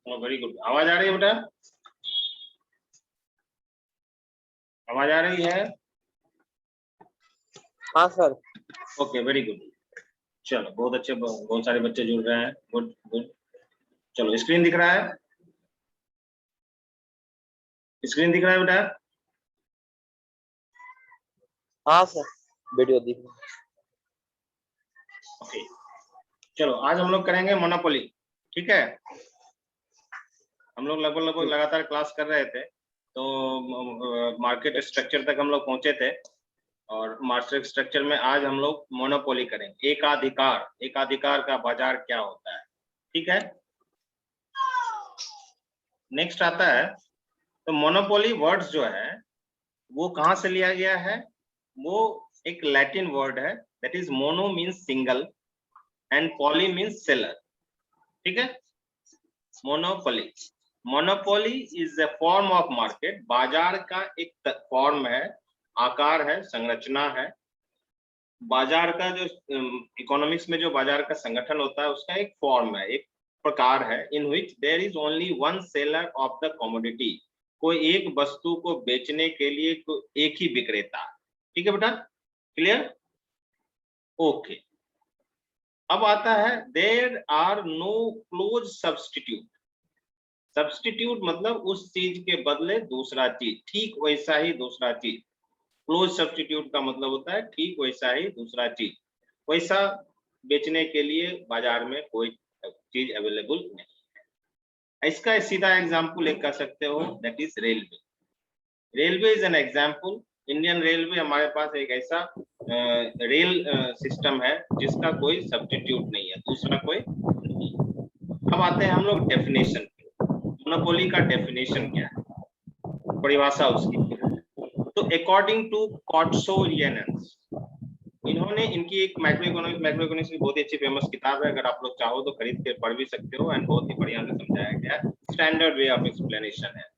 Very good. आवाज आ रही है बेटा? आवाज आ रही है? हाँ सर। Okay, very good. चलो, बहुत अच्छे, बहुत सारे बच्चे जुड़ रहे हैं। Good good. चलो, स्क्रीन दिख रहा है? स्क्रीन दिख रहा है बेटा? हाँ सर, वीडियो दिख रहा है। ओके, चलो आज हम लोग करेंगे मोनोपोली। ठीक है, हम लोग लगभग लगातार क्लास कर रहे थे, तो मार्केट स्ट्रक्चर तक हम लोग पहुंचे थे, और मार्केट स्ट्रक्चर में आज हम लोग मोनोपोली करेंगे। एकाधिकार, एकाधिकार का बाजार क्या होता है। ठीक है, नेक्स्ट आता है, तो मोनोपोली वर्ड्स जो है वो कहां से लिया गया है? वो एक लैटिन वर्ड है, that is mono means single and poly means seller. ठीक है, monopoly, monopoly is A form of market. बाजार का एक फॉर्म है, आकार है, संरचना है। बाजार का जो इकोनॉमिक्स में जो बाजार का संगठन होता है उसका एक फॉर्म है, एक प्रकार है, in which there is only one seller of the commodity. कोई एक वस्तु को बेचने के लिए एक ही विक्रेता। ठीक है बेटा, क्लियर? ओके, अब आता है there are no close substitute. Substitute मतलब उस चीज के बदले दूसरा चीज, ठीक वैसा ही दूसरा चीज। क्लोज सब्स्टिट्यूट का मतलब होता है ठीक वैसा ही दूसरा चीज, वैसा बेचने के लिए बाजार में कोई चीज अवेलेबल नहीं है। इसका सीधा एग्जांपल एक कर सकते हो, that is railway. Railway is an example. Indian railway हमारे पास एक ऐसा रेल सिस्टम है जिसका कोई सब्स्टिट्यूट नहीं है, दूसरा कोई नहीं। अब आते हैं हम लोग डेफिनेशन पे। मोनोपोली का डेफिनेशन क्या है, परिभाषा उसकी। तो अकॉर्डिंग टू कॉट्सोलियनस, इन्होंने, इनकी एक माइक्रोइकोनॉमिक्स की बहुत ही अच्छी फेमस किताब है, अगर आप लोग चाहो तो खरीद के पढ़ भी सकते हो, एंड बहुत ही बढ़िया से समझाया गया है, स्टैंडर्ड वे ऑफ एक्सप्लेनेशन है।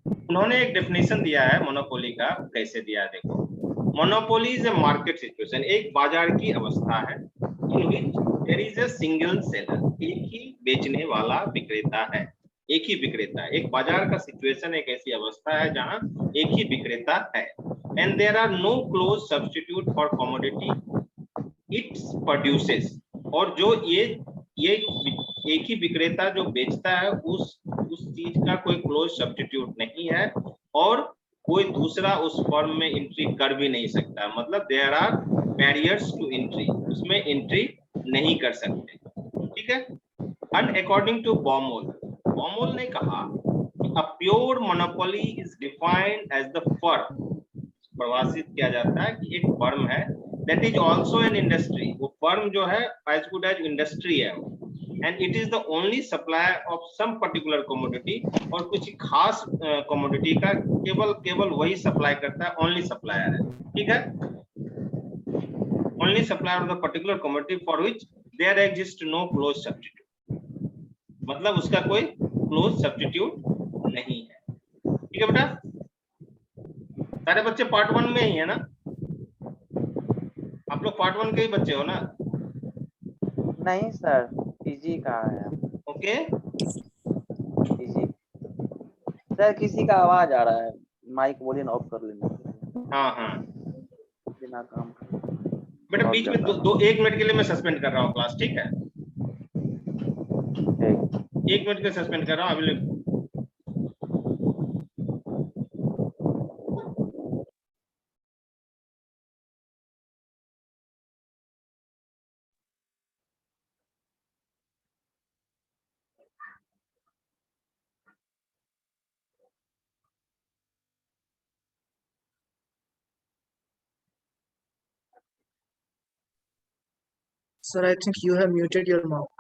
उन्होंने एक डेफिनेशन दिया है मोनोपोली का, कैसे दिया है देखो। Monopoly is a market situation, एक बाजार की अवस्था है, in which there is a single seller, एक ही बेचने वाला विक्रेता है, एक ही विक्रेता है। एक बाजार का सिचुएशन एक ऐसी अवस्था है जहां एक ही विक्रेता है, and there are no close substitute for commodity it's produces. और जो ये एक ही विक्रेता जो बेचता है उस चीज का कोई क्लोज सब्स्टिट्यूट नहीं है, और कोई दूसरा उस फर्म में एंट्री कर भी नहीं सकता। मतलब there are barriers to entry, उसमें एंट्री नहीं कर सकते। ठीक है, and according to Baumol, Baumol ने कहा a pure monopoly is defined as the firm, परिभाषित किया जाता है कि एक फर्म है that is also an industry, वो फर्म जो है एज गुड एज इंडस्ट्री है, and it is the only supplier of some particular commodity, और कुछ खास कमोडिटी का केवल वही सप्लाई करता है, ओनली सप्लायर है। ठीक है, only supplier of the particular commodity for which there exist no close substitute, मतलब उसका कोई क्लोज सब्स्टिट्यूट नहीं है। ठीक है बेटा, सारे बच्चे पार्ट 1 में ही है ना? आप लोग पार्ट 1 के ही बच्चे हो ना? नहीं सर, पीजी का है। ओके, पीजी सर, किसी का आवाज आ रहा है, माइक वॉल्यूम ऑफ कर लेना। हाँ हाँ बिना काम बेटा, बीच में दो 1 मिनट के लिए मैं सस्पेंड कर रहा हूँ क्लास। ठीक है, 1 मिनट के सस्पेंड कर रहा हूँ अभी। Sir, I think you have muted your microphone.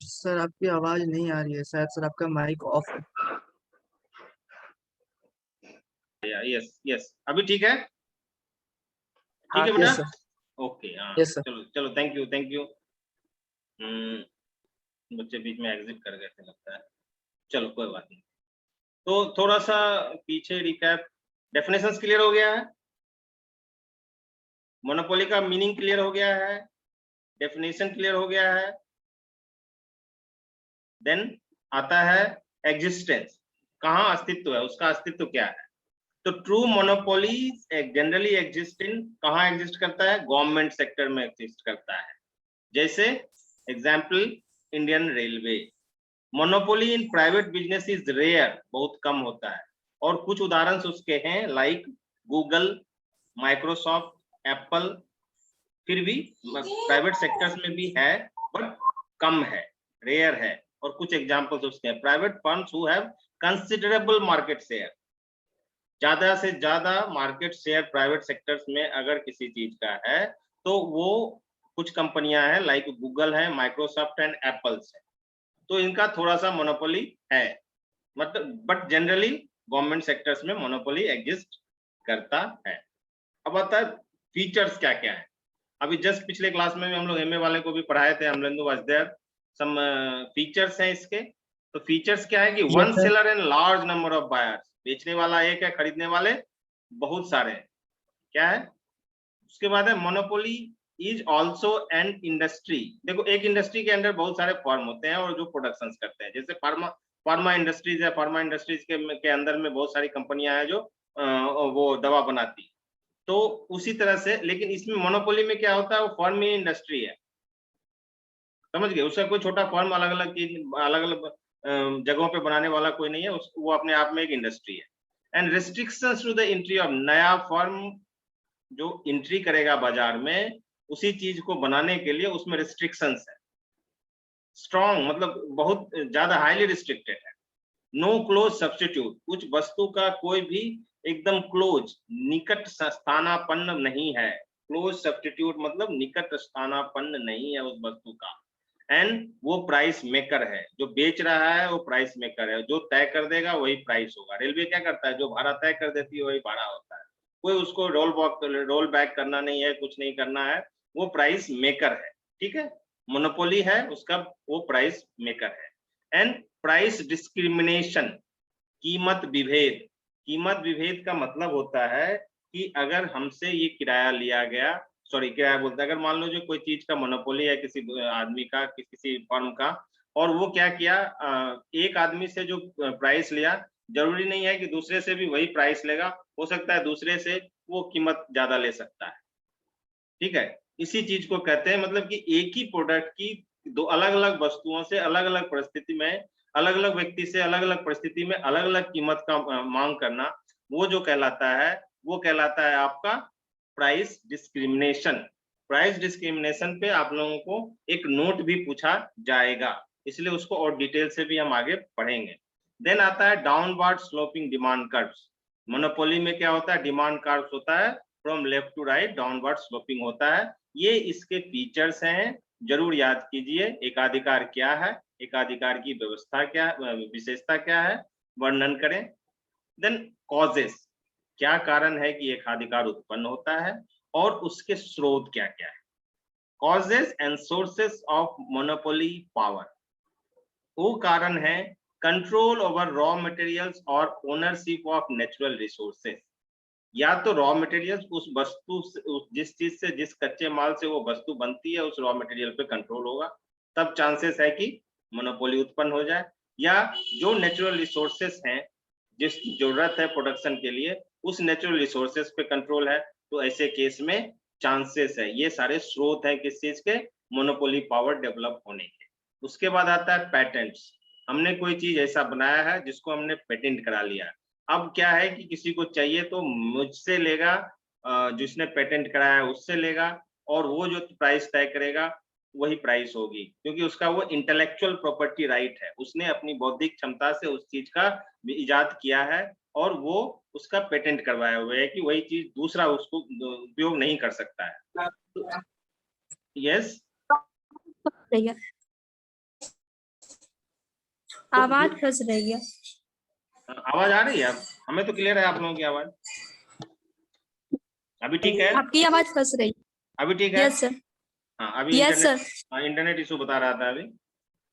Sir, आपकी आवाज नहीं आ रही है, शायद सर आपका माइक ऑफ है। यस यस, अभी ठीक है? ठीक हाँ है सर। बेटा? Yes, sir. ओके, हाँ Yes, sir. चलो चलो, थैंक यू थैंक यू। बच्चे बीच में एग्जिट कर गए थे लगता है, चलो कोई बात नहीं। तो थोड़ा सा पीछे रिकैप, डेफिनेशंस क्लियर हो गया है, मोनोपोली का मीनिंग क्लियर हो गया है, डेफिनेशन क्लियर हो गया है। देन आता है एग्जिस्टेंस, कहाँ अस्तित्व है, उसका अस्तित्व क्या है। तो true monopoly generally exist in, कहाँ एग्जिस्ट करता है, गवर्नमेंट सेक्टर में एग्जिस्ट करता है। जैसे example Indian railway. Monopoly in private business is rare, बहुत कम होता है। और कुछ उदाहरण उसके हैं लाइक गूगल, माइक्रोसॉफ्ट, एप्पल, फिर भी प्राइवेट सेक्टर्स में भी है बट कम है, रेयर है। और कुछ एग्जांपल्स उसके हैं, private firms who have considerable market share, ज्यादा से ज्यादा मार्केट शेयर प्राइवेट सेक्टर्स में अगर किसी चीज का है तो वो कुछ कंपनियां हैं लाइक गूगल है, माइक्रोसॉफ्ट एंड एप्पल्स है। तो इनका थोड़ा सा मोनोपोली है, मतलब बट जनरली गवर्नमेंट सेक्टर्स में मोनोपोली एग्जिस्ट करता है। अब आता है फीचर्स क्या क्या है। अभी जस्ट पिछले क्लास में भी हम लोग एमए वाले को भी पढ़ाए थे, Amalendu was there. Some features हैं इसके। तो फीचर्स क्या है कि one Yes, sir. Seller and large number of buyers, बेचने वाला एक है, खरीदने वाले बहुत सारे हैं, क्या है। उसके बाद है monopoly is also an industry. देखो एक इंडस्ट्री के अंदर बहुत सारे फर्म होते हैं और जो प्रोडक्शन करते हैं, जैसे फार्मा इंडस्ट्रीज है, फार्मा इंडस्ट्रीज के अंदर में बहुत सारी कंपनियां हैं जो वो दवा बनाती। तो उसी तरह से, लेकिन इसमें मोनोपोली में क्या होता है, वो फर्म ही इंडस्ट्री है, समझ गए। उसका कोई छोटा फर्म अलग अलग चीज अलग अलग जगहों पे बनाने वाला कोई नहीं है, वो अपने आप में एक इंडस्ट्री है। And restrictions to the entry of, नया फर्म जो एंट्री करेगा बाजार में उसी चीज को बनाने के लिए उसमें रिस्ट्रिक्शंस है, स्ट्रॉन्ग मतलब बहुत ज्यादा हाईली रिस्ट्रिक्टेड है। नो क्लोज सब्स्टिट्यूट, कुछ वस्तु का कोई भी एकदम क्लोज निकट स्थानापन्न नहीं है। क्लोज सब्स्टिट्यूट मतलब निकट स्थानापन्न नहीं है उस वस्तु का। एंड वो प्राइस मेकर है, जो बेच रहा है वो प्राइस मेकर है, जो तय कर देगा वही प्राइस होगा। रेलवे क्या करता है, जो भाड़ा तय कर देती है वही भाड़ा होता है, कोई उसको रोल बैक करना नहीं है, कुछ नहीं करना है, वो प्राइस मेकर है, ठीक है। मोनोपोली है उसका, वो प्राइस मेकर है। एंड प्राइस डिस्क्रिमिनेशन, कीमत विभेद। कीमत विभेद का मतलब होता है कि अगर हमसे ये किराया लिया गया, सॉरी किराया बोलते हैं, अगर मान लो जो कोई चीज का मोनोपोली है किसी आदमी का, किसी फर्म का, और वो क्या किया, एक आदमी से जो प्राइस लिया, जरूरी नहीं है कि दूसरे से भी वही प्राइस लेगा, हो सकता है दूसरे से वो कीमत ज्यादा ले सकता है, ठीक है। इसी चीज को कहते हैं, मतलब कि एक ही प्रोडक्ट की दो अलग अलग वस्तुओं से अलग अलग परिस्थिति में, अलग अलग व्यक्ति से अलग अलग परिस्थिति में अलग अलग कीमत का मांग करना, वो जो कहलाता है वो कहलाता है आपका प्राइस डिस्क्रिमिनेशन। प्राइस डिस्क्रिमिनेशन पे आप लोगों को एक नोट भी पूछा जाएगा, इसलिए उसको और डिटेल से भी हम आगे पढ़ेंगे। देन आता है downward sloping demand curves. Monopoly में क्या होता है, डिमांड कर्व्स होता है, from left to right downward sloping होता है। ये इसके फीचर्स हैं, जरूर याद कीजिए। एकाधिकार क्या है, एकाधिकार की व्यवस्था क्या, विशेषता क्या है, वर्णन करें। देन कॉजेस, क्या कारण है कि एकाधिकार उत्पन्न होता है और उसके स्रोत क्या क्या है। Causes and sources of monopoly power, वो कारण है कंट्रोल ओवर रॉ मटेरियल्स और ओनरशिप ऑफ नेचुरल रिसोर्सेस। या तो रॉ मटेरियल्स, उस वस्तु से, जिस चीज से, जिस कच्चे माल से वो वस्तु बनती है, उस रॉ मटेरियल पे कंट्रोल होगा, तब चांसेस है कि मोनोपोली उत्पन्न हो जाए। या जो नेचुरल रिसोर्सेस हैं, जिसकी जरूरत है प्रोडक्शन के लिए, उस नेचुरल रिसोर्सेस पे कंट्रोल है, तो ऐसे केस में चांसेस है। ये सारे स्रोत है किस चीज के, मोनोपोली पावर डेवलप होने के। उसके बाद आता है पैटेंट्स। हमने कोई चीज ऐसा बनाया है जिसको हमने पेटेंट करा लिया। अब क्या है कि किसी को चाहिए तो मुझसे लेगा, जिसने पेटेंट कराया है उससे लेगा, और वो जो प्राइस तय करेगा वही प्राइस होगी, क्योंकि उसका वो इंटेलेक्चुअल प्रॉपर्टी राइट है, उसने अपनी बौद्धिक क्षमता से उस चीज का इजाद किया है और वो उसका पेटेंट करवाया हुआ है कि वही चीज दूसरा उसको उपयोग नहीं कर सकता है। यस, आवाज फंस रही है। आवाज आ रही है? हमें तो क्लियर है आप लोगों की आवाज। अभी ठीक है? आपकी आवाज फंस रही। अभी ठीक है? Yes sir. हाँ, अभी yes internet, sir. Internet issue बता रहा था अभी।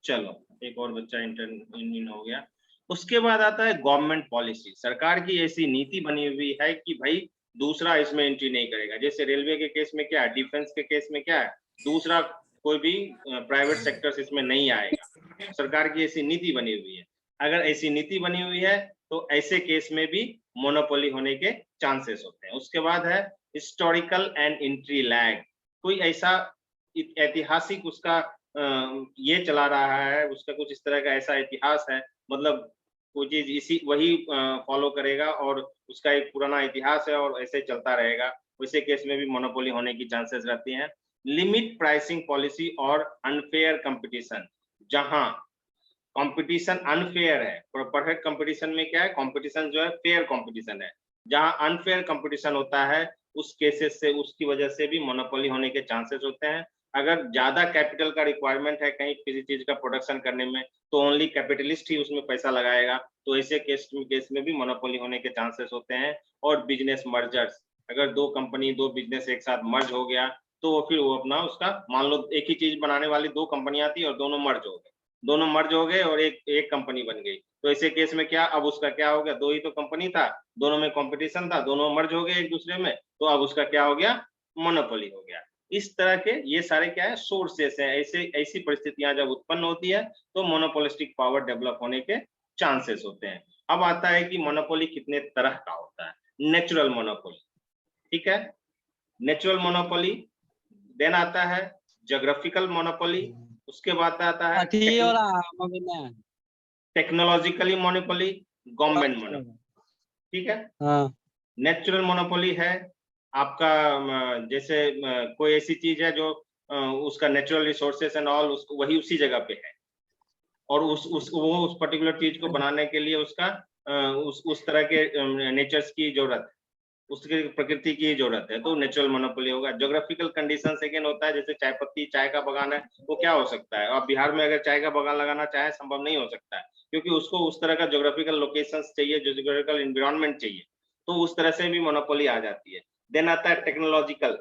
चलो, एक और बच्चा इन हो गया। उसके बाद आता है गवर्नमेंट पॉलिसी। सरकार की ऐसी नीति बनी हुई है कि भाई दूसरा इसमें एंट्री नहीं करेगा। जैसे रेलवे के केस में क्या है, डिफेंस के केस में क्या है, दूसरा कोई भी प्राइवेट सेक्टर इसमें नहीं आएगा। सरकार की ऐसी नीति बनी हुई है। अगर ऐसी नीति बनी हुई है तो ऐसे केस में भी मोनोपोली होने के चांसेस होते हैं। उसके बाद है हिस्टोरिकल एंड एंट्री लैग। कोई ऐसा ऐतिहासिक उसका ये चला रहा है, उसका कुछ इस तरह का ऐसा इतिहास है, मतलब कोई चीज इसी वही फॉलो करेगा और उसका एक पुराना इतिहास है और ऐसे चलता रहेगा, वैसे केस में भी मोनोपोली होने की चांसेस रहती हैं। लिमिट प्राइसिंग पॉलिसी और अनफेयर कंपटीशन। जहां कंपटीशन अनफेयर है, परफेक्ट कंपटीशन में क्या है, कंपटीशन जो है फेयर कंपटीशन है। जहां अनफेयर कंपटीशन होता है उस केसेस से, उसकी वजह से भी मोनोपोली होने के चांसेस होते हैं। अगर ज्यादा कैपिटल का रिक्वायरमेंट है कहीं किसी चीज का प्रोडक्शन करने में, तो ओनली कैपिटलिस्ट ही उसमें पैसा लगाएगा, तो ऐसे केस में भी मोनोपोली होने के चांसेस होते हैं। और बिजनेस मर्जर्स, अगर दो कंपनी दो बिजनेस एक साथ मर्ज हो गया तो फिर वो अपना उसका, मान लो एक ही चीज बनाने वाली दो कंपनियां थी और दोनों मर्ज हो गए और एक कंपनी बन गई, तो ऐसे केस में क्या, अब उसका क्या हो गया, दो ही तो कंपनी था, दोनों में कंपटीशन था, दोनों मर्ज हो गए एक दूसरे में, तो अब उसका क्या हो गया, मोनोपोली हो गया। इस तरह के ये सारे क्या है, सोर्सेस हैं। ऐसे ऐसी परिस्थितियां जब उत्पन्न होती है तो मोनोपोलिस्टिक पावर डेवलप होने के चांसेस होते हैं। अब आता है कि मोनोपोली कितने तरह का होता है। नेचुरल मोनोपोली, ठीक है, नेचुरल मोनोपोली। देन आता है ज्योग्राफिकल मोनोपोली। उसके बाद आता है टेक्नोलॉजिकली मोनोपोली, गवर्नमेंट मोनोपोली, ठीक है। नेचुरल मोनोपोली है आपका जैसे कोई ऐसी चीज है जो उसका नेचुरल रिसोर्सेस एंड ऑल उसको वही उसी जगह पे है और उस पर्टिकुलर चीज को बनाने के लिए उसका उस तरह के नेचर्स की जरूरत है, उसके प्रकृति की जरूरत है, तो नेचुरल मोनोपोली होगा। ज्योग्राफिकल कंडीशन सेकेंड होता है, जैसे चाय पत्ती, चाय का बगान है, वो क्या हो सकता है, आप बिहार में अगर चाय का बगान लगाना चाहे संभव नहीं हो सकता है, क्योंकि उसको उस तरह का ज्योग्राफिकल लोकेशंस चाहिए, ज्योग्राफिकल एनवायरनमेंट चाहिए, तो उस तरह से भी मोनोपोली आ जाती है। देन आता है टेक्नोलॉजिकल।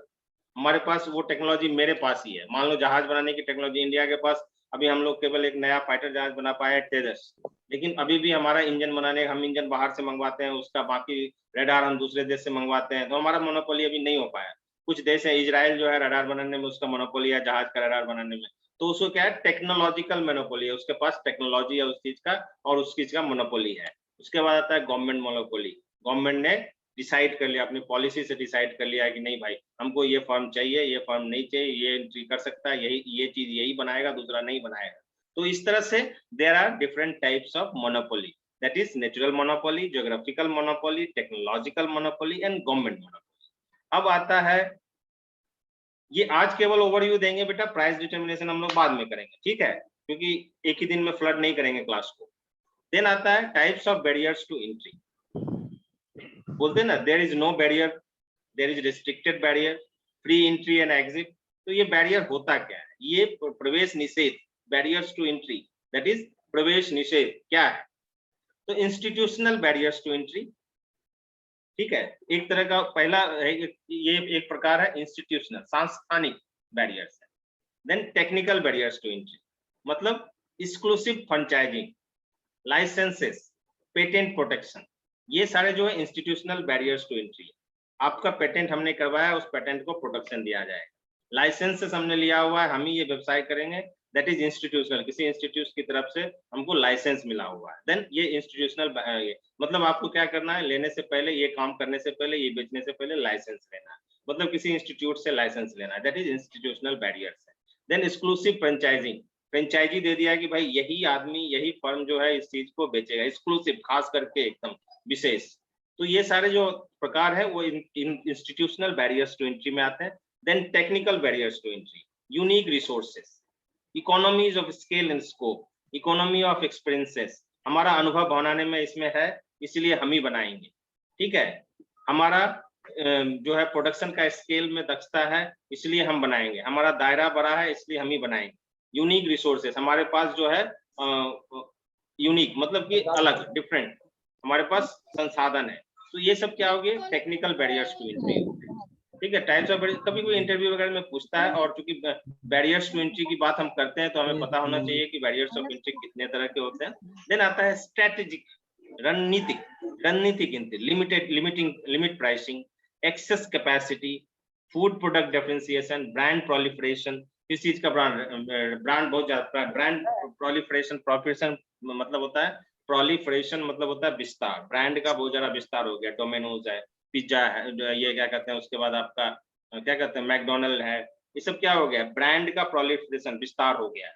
हमारे पास वो टेक्नोलॉजी मेरे पास ही है, मान लो जहाज बनाने की टेक्नोलॉजी इंडिया के पास, अभी हम लोग केवल एक नया फाइटर जहाज बना पाए तेजस, लेकिन अभी भी हमारा इंजन बनाने, हम इंजन बाहर से मंगवाते हैं, उसका बाकी रडार हम दूसरे देश से मंगवाते हैं, तो हमारा मोनोपोली अभी नहीं हो पाया। कुछ देश है, इजराइल जो है रडार बनाने में उसका मोनोपोली है, जहाज का रडार बनाने में, तो उसको क्या है, टेक्नोलॉजिकल मोनोपोली है, उसके पास टेक्नोलॉजी है उस चीज का और उस चीज का मोनोपोली है। उसके बाद आता है गवर्नमेंट मोनोपोली। गवर्नमेंट ने डिसाइड कर लिया, अपनी पॉलिसी से डिसाइड कर लिया है कि नहीं भाई हमको ये फर्म चाहिए, ये फर्म नहीं चाहिए, ये एंट्री कर सकता है, यही ये चीज यही बनाएगा, दूसरा नहीं बनाएगा। तो इस तरह से there are different types of monopoly, that is natural monopoly, geographical monopoly, technological monopoly and government monopoly. अब आता है, ये आज केवल ओवरव्यू देंगे बेटा, प्राइस डिटर्मिनेशन हम लोग बाद में करेंगे, ठीक है, क्योंकि एक ही दिन में फ्लड नहीं करेंगे क्लास को। देन आता है types of barriers to entry. बोलते हैं ना, there is no barrier, there is restricted barrier, free entry and exit. तो ये बैरियर होता क्या है, ये प्रवेश निषेध, barriers to entry, that is प्रवेश निषेध क्या है। तो इंस्टीट्यूशनल बैरियर्स टू एंट्री, ठीक है, एक तरह का पहला है, ये एक प्रकार है इंस्टीट्यूशनल, सांस्थानिक बैरियर्स है। Then technical barriers to entry, मतलब exclusive franchising, licences, patent protection, ये सारे जो है इंस्टीट्यूशनल बैरियर्स टू एंट्री। आपका पेटेंट हमने करवाया, उस पेटेंट को प्रोटेक्शन दिया जाएगा। लाइसेंसेस हमने लिया हुआ है, हम ही ये व्यवसाय करेंगे, दैट इज इंस्टीट्यूशनल, किसी इंस्टीट्यूट की तरफ से हमको लाइसेंस मिला हुआ है, देन ये इंस्टीट्यूशनल, मतलब आपको क्या करना है, लेने से पहले, ये काम करने से पहले, ये बेचने से पहले लाइसेंस लेना है, मतलब किसी इंस्टीट्यूट से लाइसेंस लेना है, दैट इज इंस्टीट्यूशनल बैरियर्स है। देन एक्सक्लूसिव फ्रेंचाइजिंग, फ्रेंचाइजी दे दिया कि भाई यही आदमी, यही फर्म जो है इस चीज को बेचेगा, एक्सक्लूसिव, खास करके एकदम विशेष। तो ये सारे जो प्रकार है वो इंस्टीट्यूशनल बैरियर्स टू एंट्री में आते हैं। Then technical barriers to entry, unique resources, economies of scale and scope, economy of experiences, हमारा अनुभव बनाने में इसमें है, इसलिए हम ही बनाएंगे, ठीक है, हमारा जो है प्रोडक्शन का स्केल में दक्षता है, इसलिए हम बनाएंगे, हमारा दायरा बड़ा है, इसलिए हम ही बनाएंगे। यूनिक रिसोर्सेस, हमारे पास जो है यूनिक मतलब कि अलग, डिफरेंट, हमारे पास संसाधन है। तो ये सब क्या हो गया, टेक्निकल बैरियर्स टू एंट्री हो गए। ठीक है, टाइप्स ऑफ, कभी कोई इंटरव्यू वगैरह में पूछता है, और चूंकि बैरियर्स टू एंट्री की बात हम करते हैं तो हमें पता होना चाहिए कि बैरियर्स ऑफ एंट्री कितने तरह के होते हैं। देन आता है स्ट्रेटेजिक, रणनीतिक entry, limit pricing, access capacity, food product differentiation, brand proliferation, किस चीज का ब्रांड बहुत ज्यादा, ब्रांड प्रोलिफरेशन मतलब होता है, प्रोलिफरेशन मतलब होता है विस्तार, ब्रांड का बहुत ज्यादा विस्तार हो गया, डोमिनोज है, पिज्जा है, ये क्या कहते हैं, उसके बाद आपका क्या कहते हैं, मैकडोनल्ड है, ये सब क्या हो गया, ब्रांड का प्रोलिफरेशन, विस्तार हो गया है।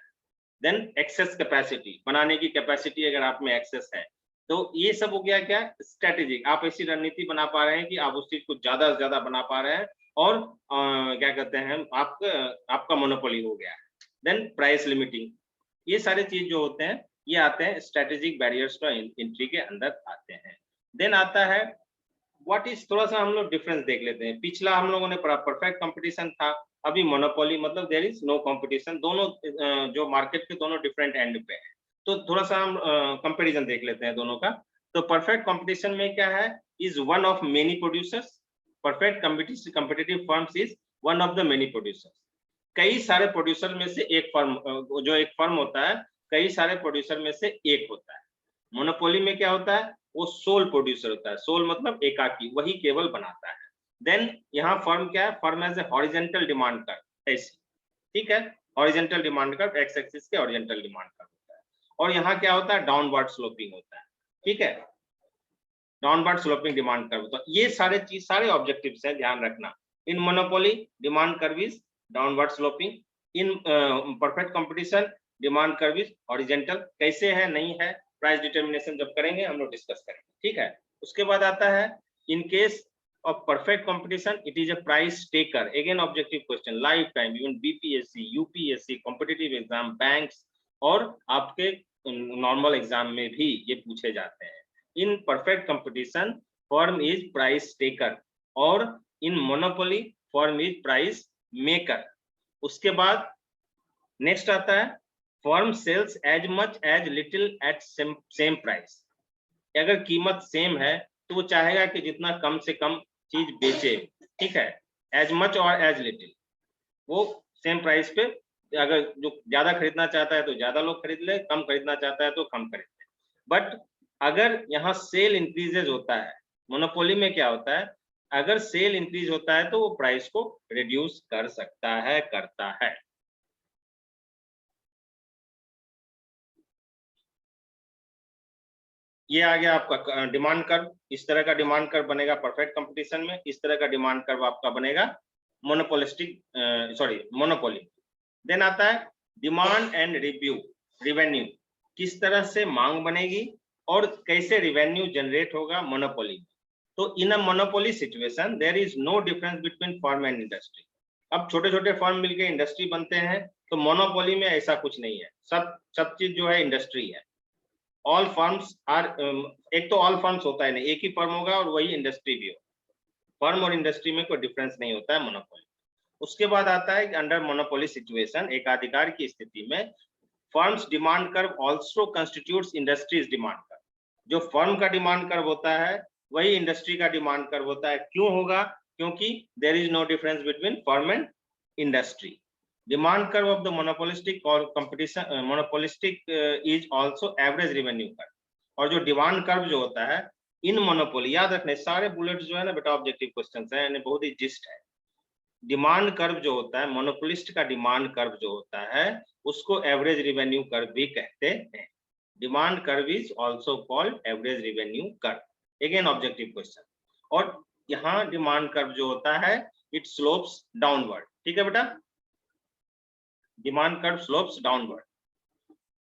देन एक्सेस कैपेसिटी, बनाने की कैपेसिटी अगर आप में एक्सेस है, तो ये सब हो गया क्या, स्ट्रेटेजिक, आप ऐसी रणनीति बना पा रहे हैं कि आप उस चीज को ज्यादा से ज्यादा बना पा रहे हैं, और क्या कहते हैं, आपका मोनोपोली हो गया है। देन प्राइस लिमिटिंग, ये सारे चीज जो होते हैं ये आते हैं स्ट्रेटेजिक बैरियर्स टू एंट्री के अंदर आते हैं। देन आता है व्हाट इज, थोड़ा सा हम लोग डिफरेंस देख लेते हैं। पिछला हम लोगों ने पढ़ा परफेक्ट कंपटीशन था, अभी मोनोपोली मतलब देयर इज नो कंपटीशन, दोनों जो मार्केट के दोनों डिफरेंट एंड पे है। तो थोड़ा सा हम कंपैरिजन देख लेते हैं दोनों का। तो परफेक्ट कंपटीशन में क्या है, is one of many producers, perfect competitive firms is one of the many producers, कई सारे प्रोड्यूसर में से एक फर्म, जो एक फर्म होता है कई सारे प्रोड्यूसर में से एक होता है। मोनोपोली में क्या होता है, वो सोल प्रोड्यूसर होता है, सोल मतलब एकाकी, वही केवल बनाता है। देन यहाँ फर्म क्या है, firm as a horizontal demand curve, ऐसी, ठीक है, horizontal demand curve, x axis के हॉरिजॉन्टल डिमांड कर्व होता है। और यहाँ क्या होता है, डाउनवर्ड स्लोपिंग होता है, ठीक है, डाउनवर्ड स्लोपिंग डिमांड कर्व। तो ये सारे चीज, सारे ऑब्जेक्टिव्स हैं, ध्यान रखना। In monopoly demand curve is downward sloping, in perfect competition demand curve is horizontal. कैसे है, नहीं है, प्राइस डिटर्मिनेशन जब करेंगे हम लोग डिस्कस करेंगे, ठीक है। उसके बाद आता है in case of perfect competition it is a price taker, again objective question, lifetime, even BPSC UPSC competitive exam, banks और आपके नॉर्मल एग्जाम में भी ये पूछे जाते हैं। In perfect competition firm is price taker, और in monopoly firm is price maker. उसके बाद नेक्स्ट आता है firm sells as much as little at same price, अगर कीमत सेम है तो वो चाहेगा कि जितना कम से कम चीज बेचे, ठीक है, एज मच और एज लिटिल, वो सेम प्राइस पे, अगर जो ज्यादा खरीदना चाहता है तो ज्यादा लोग खरीद ले, कम खरीदना चाहता है तो कम खरीद ले। बट अगर यहाँ सेल इंक्रीजेज होता है, मोनोपोली में क्या होता है, अगर सेल इंक्रीज होता है तो वो प्राइस को रिड्यूस कर सकता है, करता है। ये आ गया आपका डिमांड कर्व, इस तरह का डिमांड कर्व बनेगा परफेक्ट कंपटीशन में, इस तरह का डिमांड कर्व आपका बनेगा मोनोपोलिस्टिक, मोनोपोली। देन आता है डिमांड एंड रिवेन्यू, किस तरह से मांग बनेगी और कैसे रिवेन्यू जनरेट होगा मोनोपोली। तो in a monopoly situation there is no difference between firm and industry. अब छोटे छोटे फर्म मिलकर इंडस्ट्री बनते हैं, तो मोनोपोली में ऐसा कुछ नहीं है, सब चीज जो है इंडस्ट्री है। ऑल फर्म्स आर, एक तो ऑल फर्म्स होता है नहीं, एक ही फर्म होगा और वही इंडस्ट्री भी हो, फर्म और इंडस्ट्री में कोई डिफरेंस नहीं होता है मोनोपोली। उसके बाद आता है अंडर मोनोपोली सिचुएशन, एकाधिकार की स्थिति में firms demand curve also constitutes industries demand curve, जो फर्म का डिमांड कर्व होता है वही इंडस्ट्री का डिमांड कर्व होता है। क्यों होगा, क्योंकि there is no difference between firm and industry. Demand curve of the monopolistic or competition monopolistic is also average revenue curve, और जो डिमांड कर्व जो होता है इन मोनोपोली, याद रखने सारे बुलेट्स जो है ना बेटा ऑब्जेक्टिव क्वेश्चंस हैं, इन्हें बहुत ही जिस्ट है। डिमांड कर्व जो होता है, मोनोपोलिस्ट का डिमांड कर्व जो होता है उसको एवरेज रिवेन्यू कर्व भी कहते हैं। Demand curve is also called average revenue curve, again objective question. और यहाँ डिमांड कर्व जो होता है इट स्लोप्स डाउनवर्ड, ठीक है बेटा, demand curve slopes downward.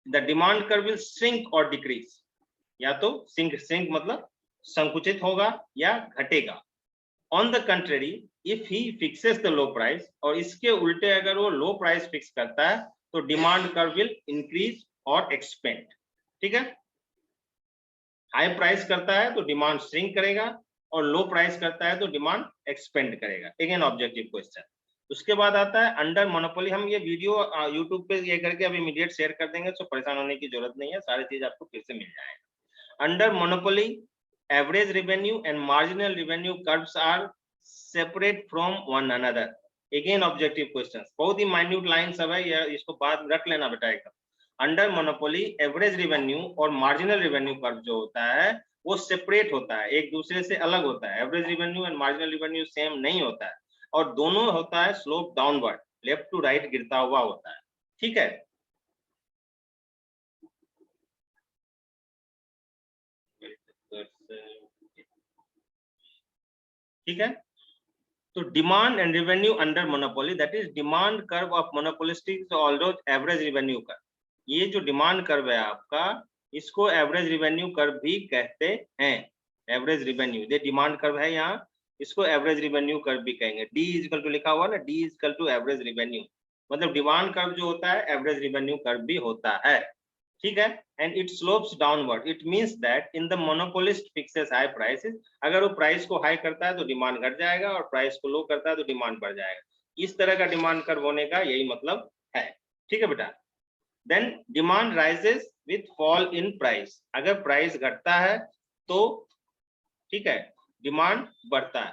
The demand curve will shrink or decrease, या तो shrink मतलब संकुचित होगा या घटेगा। On the contrary, if he fixes the low price, और इसके उल्टे अगर वो लो प्राइस फिक्स करता है तो डिमांड कर्व विल इंक्रीज और एक्सपेंड, ठीक है। हाई प्राइस करता है तो डिमांड श्रिंक करेगा और लो प्राइस करता है तो डिमांड एक्सपेंड करेगा, अगेन ऑब्जेक्टिव क्वेश्चन। उसके बाद आता है अंडर मोनोपोली, हम ये वीडियो यूट्यूब पे ये करके अब इमीडिएट शेयर कर देंगे, तो परेशान होने की जरूरत नहीं है, सारी चीज आपको फिर से मिल जाएगा। Under monopoly, average revenue and marginal revenue curves are separate from one another. Again objective questions, बहुत ही minute line सब है, ये इसको बाद रख लेना बेटा एकदम. Under monopoly, average revenue और marginal revenue curve जो होता है वो सेपरेट होता है, एक दूसरे से अलग होता है. Average revenue and marginal revenue same नहीं होता है, और दोनों होता है slope downward, left to right गिरता हुआ होता है. ठीक है, ठीक है. तो demand and revenue under monopoly, that is demand curve of monopolistic although average revenue curve. ये जो डिमांड कर्व है आपका, इसको एवरेज रेवेन्यू कर्व भी कहते हैं. एवरेज रेवेन्यू, ये डिमांड कर्व है यहाँ, इसको एवरेज रेवेन्यू कर्व भी कहेंगे. डी इज इक्वल टू लिखा हुआ ना, D is equal to average revenue, मतलब डिमांड कर्व जो होता है एवरेज रेवेन्यू कर्व भी होता है. ठीक है, and it slopes downward. It means that in the monopolist fixes high prices, अगर वो प्राइस को हाई करता है तो डिमांड घट जाएगा, और प्राइस को लो करता है तो डिमांड बढ़ जाएगा. इस तरह का डिमांड कर्व होने का यही मतलब है. ठीक है बेटा. Then demand rises with fall in price, अगर प्राइस घटता है तो ठीक है डिमांड बढ़ता है.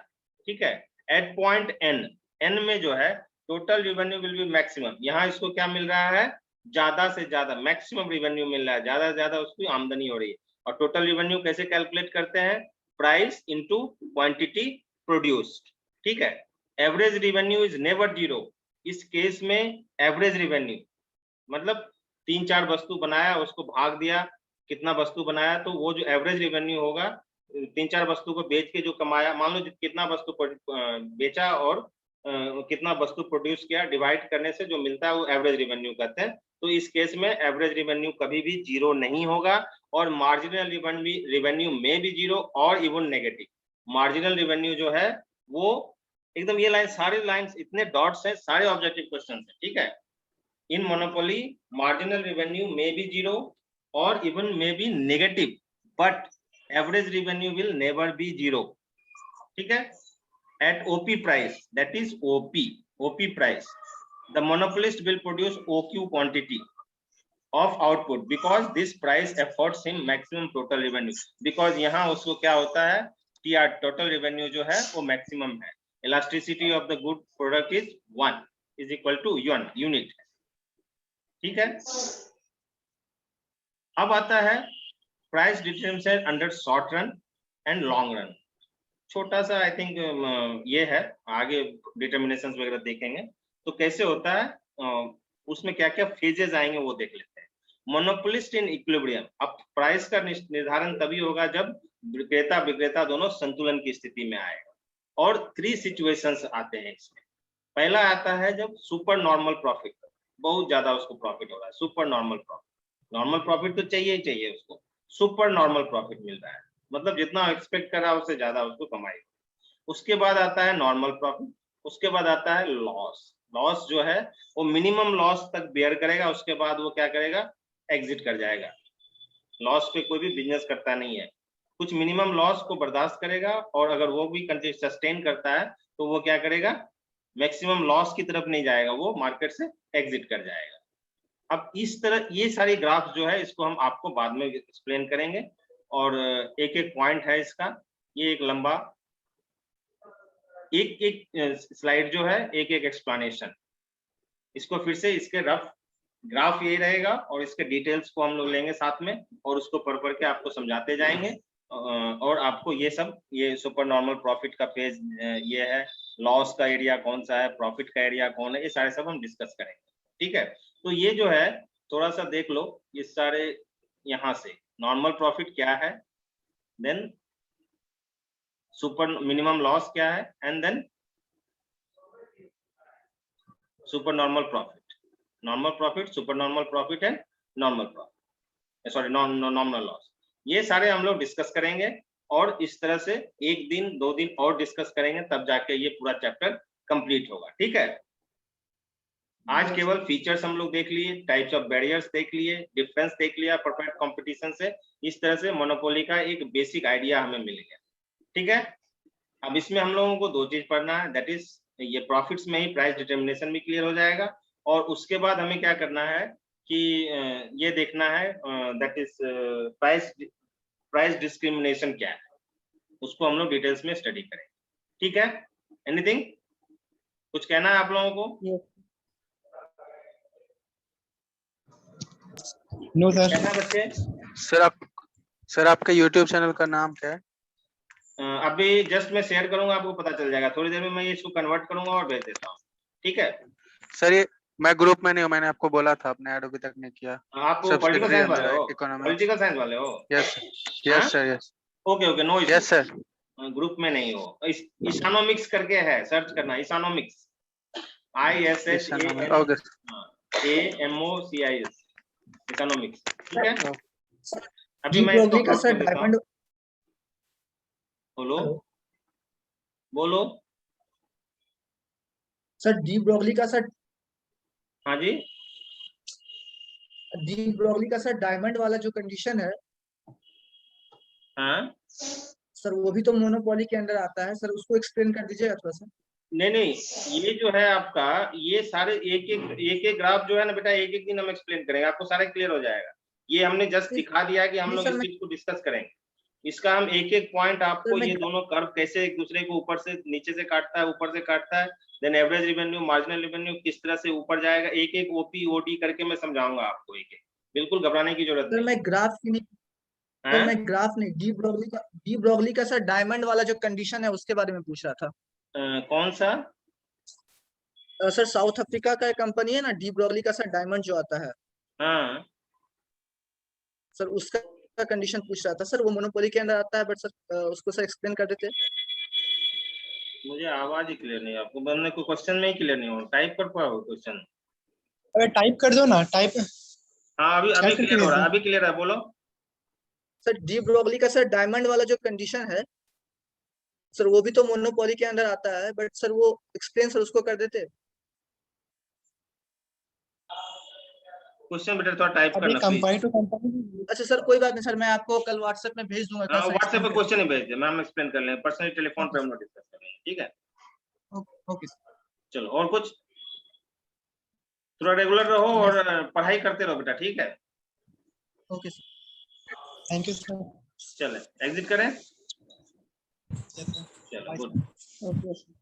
ठीक है, एट पॉइंट एन, एन में जो है total revenue will be maximum. यहाँ इसको क्या मिल रहा है, ज्यादा से ज्यादा मैक्सिमम रेवेन्यू मिल रहा है, ज्यादा से ज्यादा उसकी आमदनी हो रही है. और टोटल रेवेन्यू कैसे कैलकुलेट करते हैं, प्राइस इनटू क्वांटिटी प्रोड्यूस्ड. ठीक है, average revenue is never zero. इस केस में एवरेज रेवेन्यू मतलब 3-4 वस्तु बनाया, उसको भाग दिया, कितना वस्तु बनाया, तो वो जो एवरेज रेवेन्यू होगा 3-4 वस्तु को बेच के जो कमाया, मान लो कितना वस्तु बेचा और कितना वस्तु प्रोड्यूस किया, डिवाइड करने से जो मिलता है वो एवरेज रेवेन्यू कहते हैं. तो इस केस में एवरेज रेवेन्यू कभी भी जीरो नहीं होगा, और मार्जिनल रेवेन्यू में भी जीरो और इवन नेगेटिव. मार्जिनल रेवेन्यू जो है वो एकदम, ये लाइन सारे लाइंस इतने डॉट्स हैं, सारे ऑब्जेक्टिव क्वेश्चन है. ठीक है, इन मोनोपोली मार्जिनल रेवेन्यू में भी जीरो और इवन में भी negative, but average revenue will never be zero. ठीक है, at OP price, that is OP price, the monopolist will produce OQ quantity of output because this price affords him maximum total revenue. Because यहाँ उसको क्या होता है, TR total revenue जो है वो maximum है. Elasticity of the good product is 1 is equal to 1 unit. ठीक है, अब आता है price determination under short run and long run. छोटा सा आई थिंक ये है, आगे डिटर्मिनेशंस वगैरह देखेंगे तो कैसे होता है, उसमें क्या क्या फेजेस आएंगे वो देख लेते हैं. मोनोपोलिस्ट इन इक्विलिब्रियम, अब प्राइस का निर्धारण तभी होगा जब विक्रेता दोनों संतुलन की स्थिति में आएगा. और 3 सिचुएशंस आते हैं इसमें. पहला आता है जब सुपर नॉर्मल प्रॉफिट, बहुत ज्यादा उसको प्रॉफिट हो रहा है, super normal profit. Normal profit तो चाहिए ही चाहिए उसको, सुपर नॉर्मल प्रॉफिट मिल रहा है, मतलब जितना एक्सपेक्ट कर रहा है उससे ज्यादा उसको कमाई. उसके बाद आता है नॉर्मल प्रॉफिट, उसके बाद आता है लॉस. लॉस जो है वो मिनिमम लॉस तक बेयर करेगा, उसके बाद वो क्या करेगा, एग्जिट कर जाएगा. लॉस पे कोई भी बिजनेस करता नहीं है, कुछ मिनिमम लॉस को बर्दाश्त करेगा, और अगर वो भी सस्टेन करता है तो वो क्या करेगा, मैक्सिमम लॉस की तरफ नहीं जाएगा, वो मार्केट से एग्जिट कर जाएगा. अब इस तरह ये सारी ग्राफ जो है इसको हम आपको बाद में एक्सप्लेन करेंगे, और एक एक पॉइंट है इसका, ये एक लंबा एक स्लाइड जो है, एक एक एक्सप्लेनेशन. इसको फिर से इसके रफ ग्राफ यही रहेगा, और इसके डिटेल्स को हम लोग लेंगे साथ में, और उसको पढ़ के आपको समझाते जाएंगे. और आपको ये सब, ये सुपर नॉर्मल प्रॉफिट का पेज ये है, लॉस का एरिया कौन सा है, प्रॉफिट का एरिया कौन है, ये सारे सब हम डिस्कस करेंगे. ठीक है, तो ये जो है थोड़ा सा देख लो, ये सारे यहाँ से नॉर्मल प्रॉफिट क्या है, देन सुपर मिनिमम लॉस क्या है, and then super normal profit, super normal profit and normal profit, sorry nominal loss. ये सारे हम लोग डिस्कस करेंगे, और इस तरह से 1 दिन 2 दिन और डिस्कस करेंगे, तब जाके ये पूरा चैप्टर कंप्लीट होगा. ठीक है, आज केवल फीचर्स हम लोग देख लिए, टाइप्स ऑफ बैरियर्स देख लिए, डिफरेंस देख लिया परफेक्ट कंपटीशन से. इस तरह से मोनोपोली का एक बेसिक आइडिया हमें मिल गया. ठीक है, अब इसमें हम लोगों को 2 चीज पढ़ना है, दैट इज ये प्रॉफिट्स में ही प्राइस डिटर्मिनेशन भी क्लियर हो जाएगा, और उसके बाद हमें क्या करना है कि ये देखना है, that is price price discrimination क्या है, उसको हम लोग डिटेल्स में स्टडी करें। ठीक है, एनीथिंग कुछ कहना है आप लोगों को? No sir. कहना है बच्चे? सर आपका YouTube चैनल का नाम क्या है? अभी जस्ट मैं शेयर करूंगा, आपको पता चल जाएगा। थोड़ी देर में मैं इसको कन्वर्ट करूंगा और भेज देता हूँ। ठीक है, सर ये मैं ग्रुप में नहीं हूँ, मैंने आपको बोला था, आपने ऐड अभी तक नहीं किया। आप पॉलिटिकल साइंस वाले हो? इकोनॉमिक्स। पॉलिटिकल साइंस वाले हो? यस हाँ? Yes sir yes okay okay, no issue. Yes sir. Group में नहीं हो। इकोनॉमिक्स करके है, सर्च करना इकोनॉमिक्स, ISSANOMICS, इकोनॉमिक्स। ठीक है, अभी मैं इसको का अपलोड सर कर देता हूँ। डायमंड। बोलो बोलो। सर डी ब्रोगली का सर, हाँ जी, डी ब्रोगली का सर डायमंड वाला जो कंडीशन है हाँ सर, वो भी तो मोनोपोली के अंदर आता है सर, उसको एक्सप्लेन कर दीजिएगा थोड़ा सा। नहीं, ये जो है आपका, ये सारे एक ग्राफ जो है ना बेटा, एक दिन हम एक्सप्लेन करेंगे, आपको सारे क्लियर हो जाएगा। ये हमने जस्ट दिखा दिया है कि हम लोग इस चीज को डिस्कस करेंगे। इसका हम एक पॉइंट आपको, ये दोनों कर्व कैसे एक दूसरे को ऊपर से नीचे से काटता है, ऊपर से काटता है, then average revenue, marginal revenue किस तरह से ऊपर जाएगा, एक ओपी ओडी करके मैं समझाऊंगा आपको। एक बिल्कुल घबराने की जरूरत सर नहीं। मैं ग्राफ की नहीं, सर मैं ग्राफ नहीं, डी ब्रोगली का सर डायमंड वाला जो कंडीशन है उसके बारे में पूछ रहा था। कौन सा? सर साउथ अफ्रीका का कंपनी है ना, डी ब्रोगली का सर डायमंड जो आता है हाँ, सर, उसका कंडीशन पूछ रहा था सर। वो मोनोपोली के अंदर आता है, बट सर उसको सर एक्सप्लेन कर देते। मुझे आवाज ही क्लियर नहीं है। आपको बनने को क्वेश्चन में ही क्लियर नहीं हो, टाइप कर पाओ क्वेश्चन। अरे टाइप कर दो ना, टाइप। हाँ, अभी क्लियर हो रहा है, अभी क्लियर है, बोलो। सर डी ब्रोगली का सर डायमंड वाला जो कंडीशन है सर, वो भी तो मोनोपोली के अंदर आता है, बट सर वो एक्सप्लेन सर उसको कर देते। क्वेश्चन बेटा थोड़ा टाइप करना प्लीज। अच्छा सर, कोई बात नहीं सर, मैं आपको कल व्हाट्सएप में भेज दूंगा। हाँ, व्हाट्सएप पे क्वेश्चन ही भेज दे, मैम एक्सप्लेन कर लेंगे, पर्सनली टेलीफोन पे हम लोग डिस्कस कर लेंगे। ठीक है, ओके सर। चलो, और कुछ? थोड़ा रेगुलर रहो और पढ़ाई करते रहो बेटा। ठीक है, okay sir, thank you sir. चले एग्जिट करें। चलो, गुड। Okay sir.